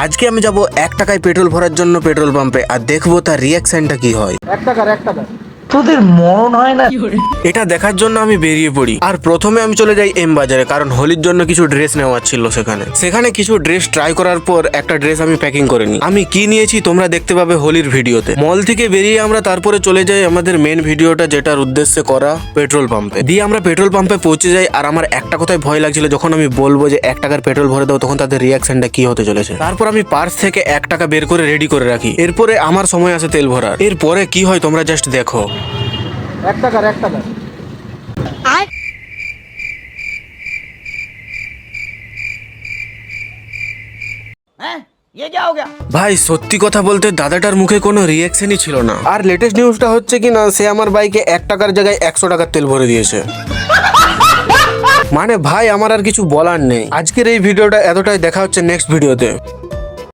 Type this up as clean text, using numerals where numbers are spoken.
আজকে আমি যাব 1 টাকায় পেট্রোল ভরার জন্য পেট্রোল পাম্পে, আর দেখবো তার রিয়াকশনটা কি হয়। 1 টাকার 1 টাকা তোদের মরণ হয় না। এটা দেখার জন্য আমি বেরিয়ে পড়ি, আর প্রথমে আমি চলে যাই এম বাজারে, কারণ হোলির জন্য কিছু ড্রেস নেওয়ার ছিল। সেখানে কিছু ড্রেস ট্রাই করার পর একটা ড্রেস আমি প্যাকিং করে নিই। আমি কি নিয়েছি তোমরা দেখতে পাবে হোলির ভিডিওতে। মল থেকে বেরিয়ে আমরা তারপরে চলে যাই আমাদের মেন ভিডিওটা, যেটার উদ্দেশ্যে করা পেট্রোল পাম্পে। দিয়ে আমরা পেট্রোল পাম্পে পৌঁছে যাই, আর আমার একটা কথাই ভয় লাগছিল, যখন আমি বলবো যে 1 টাকার পেট্রোল ভরে দাও, তখন তাদের রিয়াকশনটা কি হতে চলেছে। তারপর আমি পার্স থেকে 1 টাকা বের করে রেডি করে রাখি। এরপরে আমার সময় আসে তেল ভরার। এরপরে কি হয় তোমরা জাস্ট দেখো। 1 টাকার 1 টাকা ভাই সত্যি কথা বলতে দাদাটার মুখে কোনো রিয়াকশনই ছিল না। আর লেটেস্ট নিউজটা হচ্ছে কি না, সে আমার বাইকে 1 টাকার জায়গায় 100 টাকার তেল ভরে দিয়েছে। মানে ভাই আমার আর কিছু বলার নেই। আজকের এই ভিডিওটা এতটাই, দেখা হচ্ছে নেক্সট ভিডিওতে।